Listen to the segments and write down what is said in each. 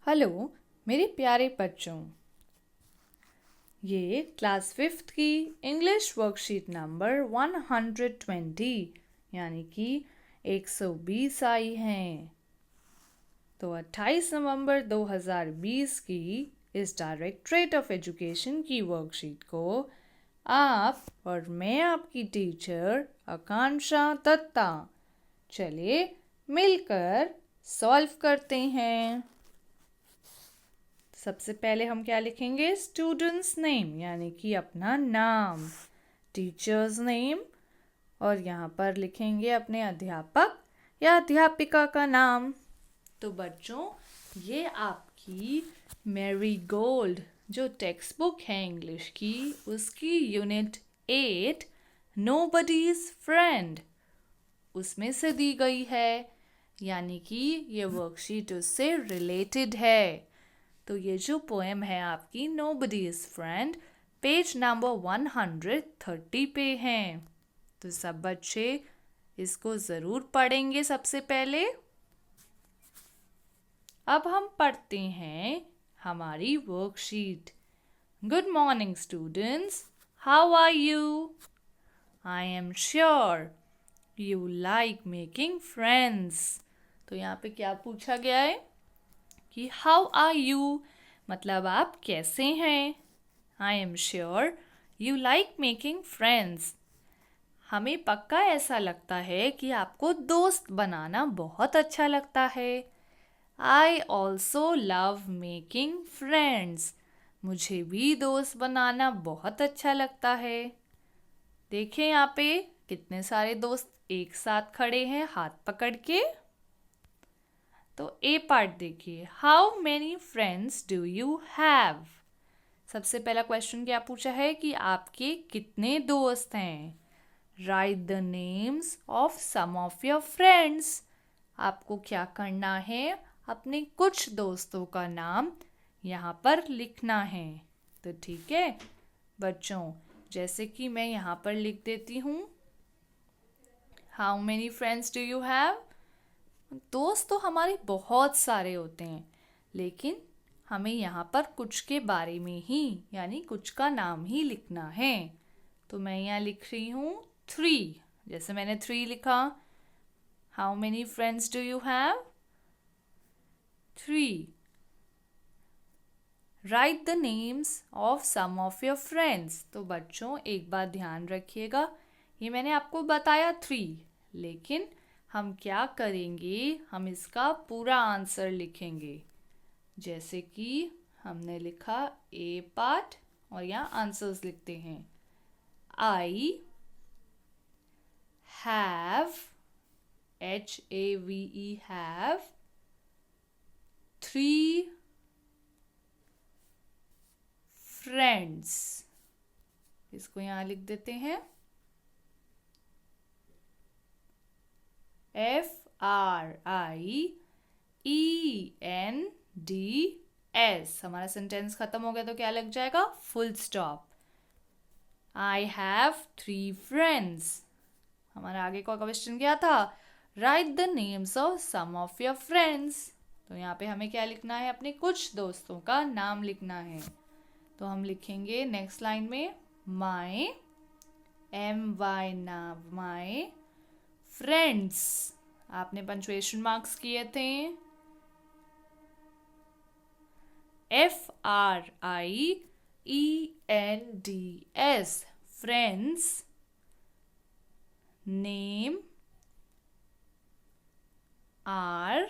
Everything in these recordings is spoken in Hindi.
हेलो मेरे प्यारे बच्चों, ये क्लास 5th की इंग्लिश वर्कशीट नंबर 120 यानी कि 120 आई हैं। तो 28 नवंबर 2020 की इस डायरेक्टरेट ऑफ एजुकेशन की वर्कशीट को आप और मैं आपकी टीचर आकांक्षा दत्ता चलिए मिलकर सॉल्व करते हैं। सबसे पहले हम क्या लिखेंगे? स्टूडेंट्स नेम यानी कि अपना नाम, टीचर्स नेम, और यहाँ पर लिखेंगे अपने अध्यापक या अध्यापिका का नाम। तो बच्चों, ये आपकी मैरी गोल्ड जो टेक्स्ट बुक है इंग्लिश की, उसकी यूनिट 8 नोबडीज फ्रेंड उसमें से दी गई है, यानी कि ये वर्कशीट उससे रिलेटेड है। तो ये जो पोएम है आपकी नोबडीज फ्रेंड, पेज नंबर 130 पे है। तो सब बच्चे इसको ज़रूर पढ़ेंगे। सबसे पहले अब हम पढ़ते हैं हमारी worksheet. Good morning students, how are you? I am sure you like making friends. तो यहाँ पे क्या पूछा गया है कि हाउ आर यू, मतलब आप कैसे हैं। आई am sure you like making friends, हमें पक्का ऐसा लगता है कि आपको दोस्त बनाना बहुत अच्छा लगता है। I also love making friends, मुझे भी दोस्त बनाना बहुत अच्छा लगता है। देखें यहाँ पे कितने सारे दोस्त एक साथ खड़े हैं हाथ पकड़ के। तो ए पार्ट देखिए, how many friends do you have. सबसे पहला क्वेश्चन क्या पूछा है कि आपके कितने दोस्त हैं। Write the names of some of your friends, आपको क्या करना है, अपने कुछ दोस्तों का नाम यहाँ पर लिखना है। तो ठीक है बच्चों, जैसे कि मैं यहाँ पर लिख देती हूँ, how many friends do you have. दोस्त तो हमारे बहुत सारे होते हैं, लेकिन हमें यहाँ पर कुछ के बारे में ही, यानी कुछ का नाम ही लिखना है। तो मैं यहाँ लिख रही हूँ 3, जैसे मैंने 3 लिखा। How many friends do you have? 3। Write the names of some of your friends. तो बच्चों एक बात ध्यान रखिएगा, ये मैंने आपको बताया 3, लेकिन हम क्या करेंगे, हम इसका पूरा आंसर लिखेंगे। जैसे कि हमने लिखा ए पार्ट और यहाँ आंसर्स लिखते हैं। I have, HAVE have 3 friends. इसको यहाँ लिख देते हैं FRIENDS। हमारा सेंटेंस खत्म हो गया तो क्या लग जाएगा? Full stop. I have 3 friends. हमारा आगे का क्वेश्चन क्या था? Write the names of some of your friends. तो यहाँ पे हमें क्या लिखना है? अपने कुछ दोस्तों का नाम लिखना है। तो हम लिखेंगे नेक्स्ट लाइन में माई, MY नाम, माई फ्रेंड्स। आपने पंक्चुएशन मार्क्स किए थे। FRIENDS फ्रेंड्स, नेम आर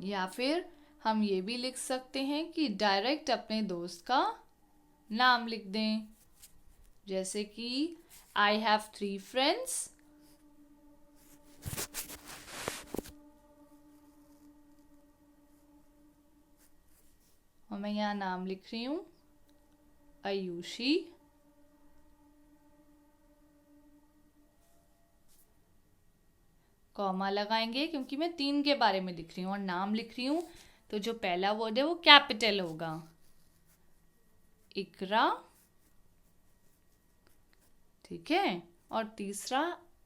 या फिर हम ये भी लिख सकते हैं कि डायरेक्ट अपने दोस्त का नाम लिख दें। जैसे कि आई हैव 3 फ्रेंड्स, और मैं यहाँ नाम लिख रही हूँ आयुषी, कॉमा लगाएंगे क्योंकि मैं 3 के बारे में लिख रही हूँ और नाम लिख रही हूँ। तो जो पहला वर्ड है वो कैपिटल होगा, इकरा, ठीक है, और तीसरा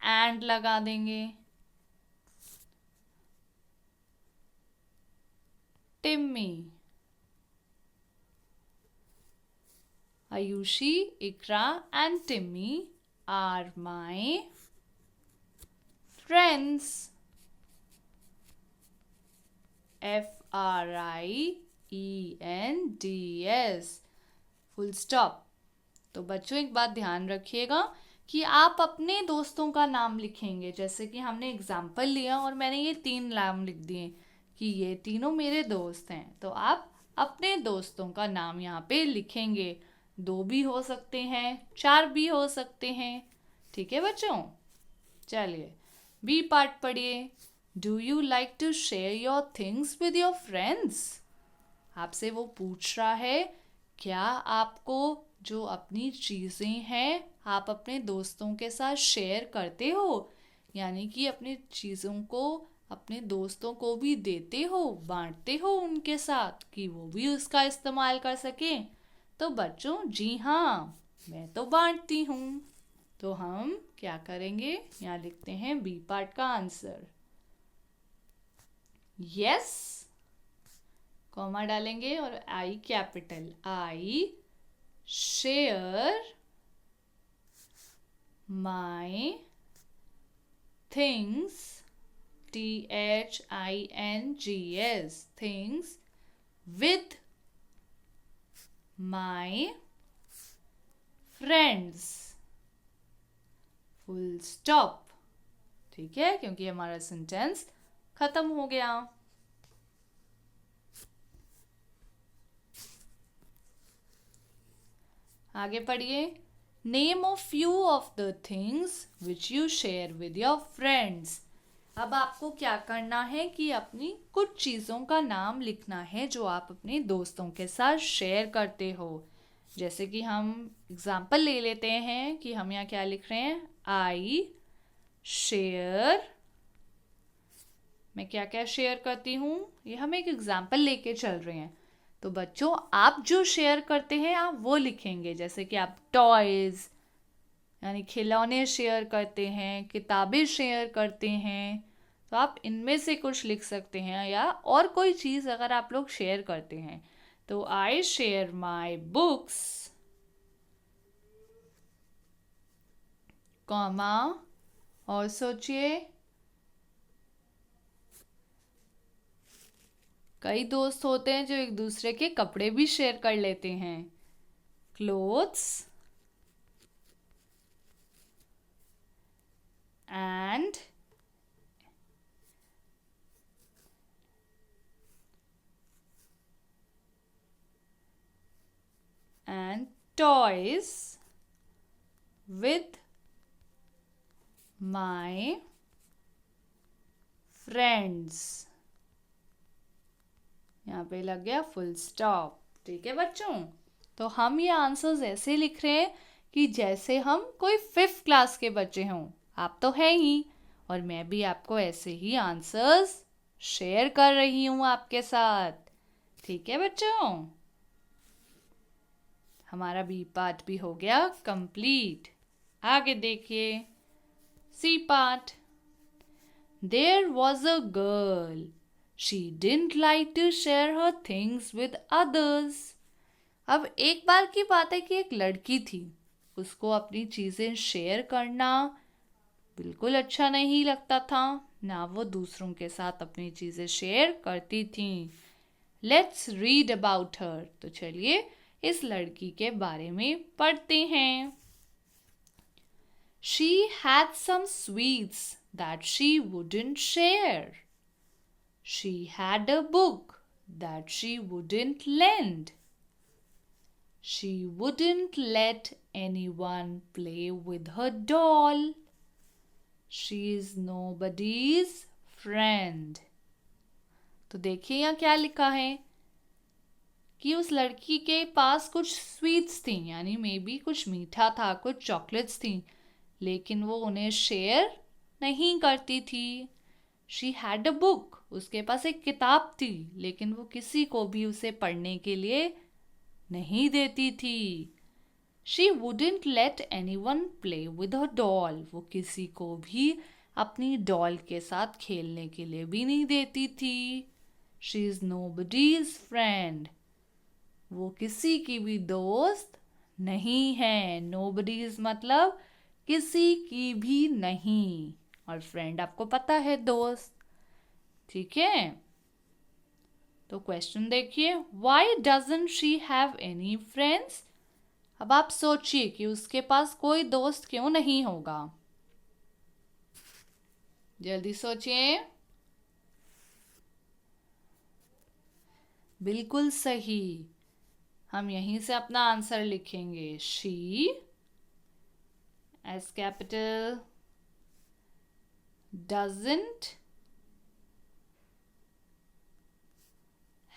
एंड लगा देंगे। Timmy, Ayushi, Iqra and Timmy are my friends. FRIENDS, full stop. तो बच्चों एक बात ध्यान रखिएगा कि आप अपने दोस्तों का नाम लिखेंगे। जैसे कि हमने एग्जाम्पल लिया और मैंने ये 3 नाम लिख दिए कि ये तीनों मेरे दोस्त हैं, तो आप अपने दोस्तों का नाम यहाँ पे लिखेंगे। 2 भी हो सकते हैं, 4 भी हो सकते हैं। ठीक है बच्चों, चलिए बी पार्ट पढ़िए। Do you like to share your things with your friends? आपसे वो पूछ रहा है, क्या आपको जो अपनी चीज़ें हैं आप अपने दोस्तों के साथ शेयर करते हो? यानी कि अपनी चीज़ों को अपने दोस्तों को भी देते हो, बांटते हो उनके साथ कि वो भी उसका इस्तेमाल कर सकें? तो बच्चों जी हाँ, मैं तो बांटती हूँ। तो हम क्या करेंगे, यहाँ लिखते हैं बी पार्ट का आंसर। यस, कॉमा डालेंगे और आई capital, I share my things, THINGS, things with my friends, full stop. ठीक है, क्योंकि हमारा सेंटेंस खत्म हो गया। आगे पढ़िए। Name of few of the things which you share with your friends. अब आपको क्या करना है कि अपनी कुछ चीज़ों का नाम लिखना है जो आप अपने दोस्तों के साथ शेयर करते हो। जैसे कि हम एग्जाम्पल ले लेते हैं कि हम यहाँ क्या लिख रहे हैं, आई शेयर, मैं क्या क्या शेयर करती हूँ, ये हम एक एग्जाम्पल लेके चल रहे हैं। तो बच्चों आप जो शेयर करते हैं आप वो लिखेंगे। जैसे कि आप टॉयज़ यानी खिलौने शेयर करते हैं, किताबें शेयर करते हैं, तो आप इनमें से कुछ लिख सकते हैं। या और कोई चीज़ अगर आप लोग शेयर करते हैं तो I share my books, comma, और सोचिए कई दोस्त होते हैं जो एक दूसरे के कपड़े भी शेयर कर लेते हैं। Clothes and toys with my friends। यहाँ पे लग गया फुल स्टॉप। ठीक है बच्चों, तो हम ये आंसर्स ऐसे लिख रहे हैं कि जैसे हम कोई 5th क्लास के बच्चे हों। आप तो हैं ही, और मैं भी आपको ऐसे ही आंसर्स शेयर कर रही हूँ आपके साथ। ठीक है बच्चों, हमारा बी पार्ट भी हो गया कंप्लीट। आगे देखिए C part. There was a girl, she didn't like to share her things with others. अब एक बार की बात है कि एक लड़की थी, उसको अपनी चीज़ें शेयर करना बिल्कुल अच्छा नहीं लगता था, ना वो दूसरों के साथ अपनी चीज़ें शेयर करती थी। Let's read about her. तो चलिए इस लड़की के बारे में पढ़ते हैं। She had some sweets that she wouldn't share. She had a book that she wouldn't lend. She wouldn't let anyone play with her doll. She is nobody's friend. तो देखिए यहाँ क्या लिखा है कि उस लड़की के पास कुछ स्वीट्स थी, यानी मे बी कुछ मीठा था, कुछ चॉकलेट्स थी, लेकिन वो उन्हें शेयर नहीं करती थी। शी हैड अ बुक, उसके पास एक किताब थी, लेकिन वो किसी को भी उसे पढ़ने के लिए नहीं देती थी। She wouldn't let anyone play with her doll. वो किसी को भी अपनी डॉल के साथ खेलने के लिए भी नहीं देती थी. She is nobody's friend. वो किसी की भी दोस्त नहीं है. नोबडीज मतलब किसी की भी नहीं, और फ्रेंड आपको पता है दोस्त. ठीक है, तो क्वेश्चन देखिए, why doesn't she have any friends. अब आप सोचिए कि उसके पास कोई दोस्त क्यों नहीं होगा. जल्दी सोचिए. बिल्कुल सही. हम यहीं से अपना आंसर लिखेंगे. She S capital doesn't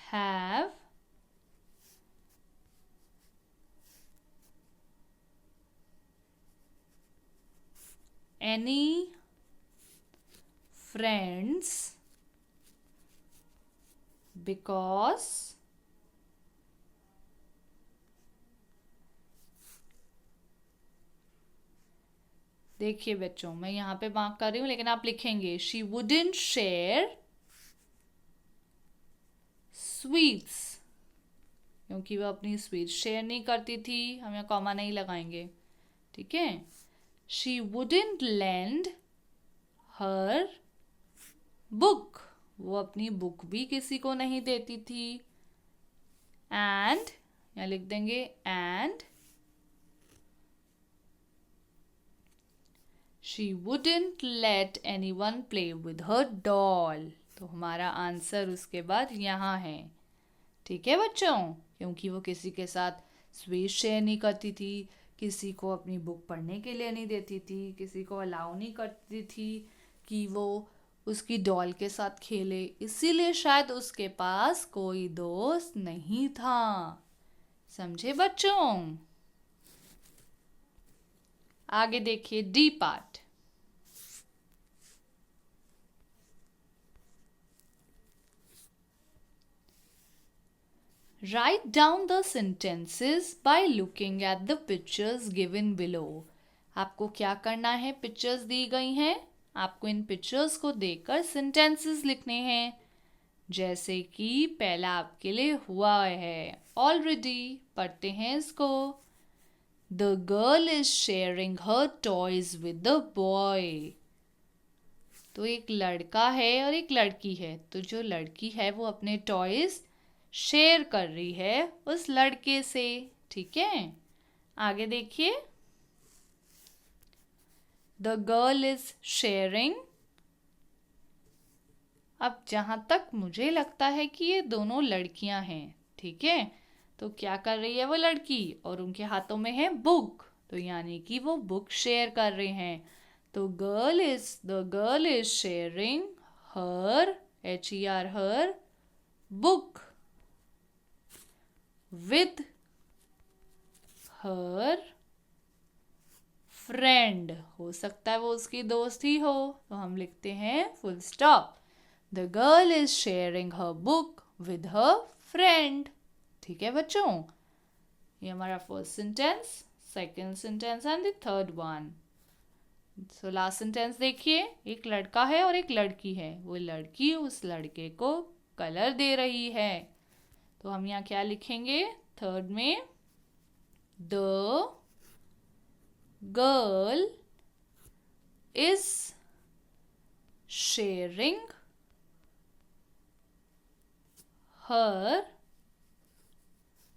have any friends because देखिए बच्चों, मैं यहाँ पे मार्क कर रही हूँ, लेकिन आप लिखेंगे शी वुडेंट शेयर स्वीट्स, क्योंकि वो अपनी स्वीट्स शेयर नहीं करती थी. हम यहाँ कॉमा नहीं लगाएंगे. ठीक है. She wouldn't lend her book. वो अपनी बुक भी किसी को नहीं देती थी. एंड यहाँ लिख देंगे and She wouldn't let anyone play with her doll. तो हमारा आंसर उसके बाद यहाँ है. ठीक है बच्चों, क्योंकि वो किसी के साथ स्वीट शेयर नहीं करती थी, किसी को अपनी बुक पढ़ने के लिए नहीं देती थी, किसी को अलाउ नहीं करती थी कि वो उसकी डॉल के साथ खेले, इसीलिए शायद उसके पास कोई दोस्त नहीं था. समझे बच्चों. आगे देखिए D part. Write down the sentences by looking at the pictures given below. आपको क्या करना है, पिक्चर्स दी गई हैं, आपको इन पिक्चर्स को देखकर सेंटेंसेस लिखने हैं. जैसे कि पहला आपके लिए हुआ है ऑलरेडी, पढ़ते हैं इसको. The girl is sharing her toys with the boy. तो एक लड़का है और एक लड़की है. तो जो लड़की है वो अपने टॉयज शेयर कर रही है उस लड़के से. ठीक है. आगे देखिए. The girl is sharing. अब जहां तक मुझे लगता है कि ये दोनों लड़कियां हैं. ठीक है. तो क्या कर रही है वो लड़की, और उनके हाथों में है बुक, तो यानी कि वो बुक शेयर कर रहे हैं. तो the girl is sharing her HER her book with her friend. हो सकता है वो उसकी दोस्त ही हो, तो हम लिखते हैं full stop. The girl is sharing her book with her friend. ठीक है बच्चों, ये हमारा first sentence, second sentence and the third one. So last sentence देखिए. एक लड़का है और एक लड़की है. वो लड़की उस लड़के को कलर दे रही है. तो हम यहाँ क्या लिखेंगे थर्ड में, the girl is sharing her,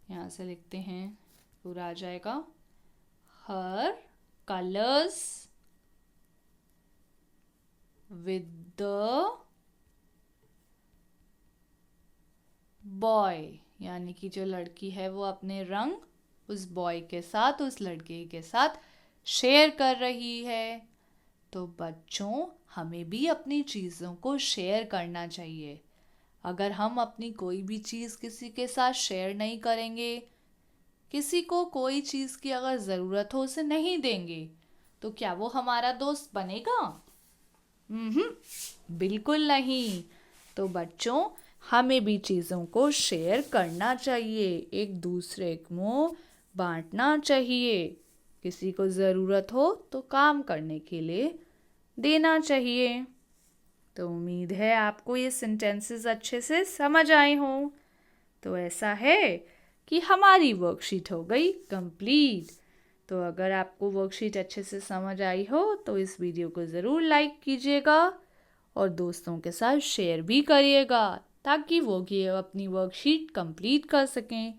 यहाँ से लिखते हैं पूरा आ जाएगा, हर कलर्स विद द बॉय. यानी कि जो लड़की है वो अपने रंग उस बॉय के साथ, उस लड़के के साथ शेयर कर रही है. तो बच्चों, हमें भी अपनी चीज़ों को शेयर करना चाहिए. अगर हम अपनी कोई भी चीज़ किसी के साथ शेयर नहीं करेंगे, किसी को कोई चीज़ की अगर ज़रूरत हो उसे नहीं देंगे, तो क्या वो हमारा दोस्त बनेगा? बिल्कुल नहीं. तो बच्चों, हमें भी चीज़ों को शेयर करना चाहिए, एक दूसरे को बांटना चाहिए। किसी को ज़रूरत हो तो काम करने के लिए देना चाहिए। तो उम्मीद है आपको ये सेंटेंसेस अच्छे से समझ आए हों। तो ऐसा है कि हमारी वर्कशीट हो गई कंप्लीट। तो अगर आपको वर्कशीट अच्छे से समझ आई हो तो इस वीडियो को ज़रूर लाइक कीजिएगा और दोस्तों के साथ शेयर भी करिएगा ताकि वो भी अपनी वर्कशीट कंप्लीट कर सकें।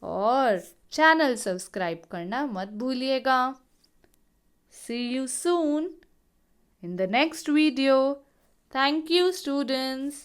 और चैनल सब्सक्राइब करना मत भूलिएगा। See you soon in the next video. Thank you, students.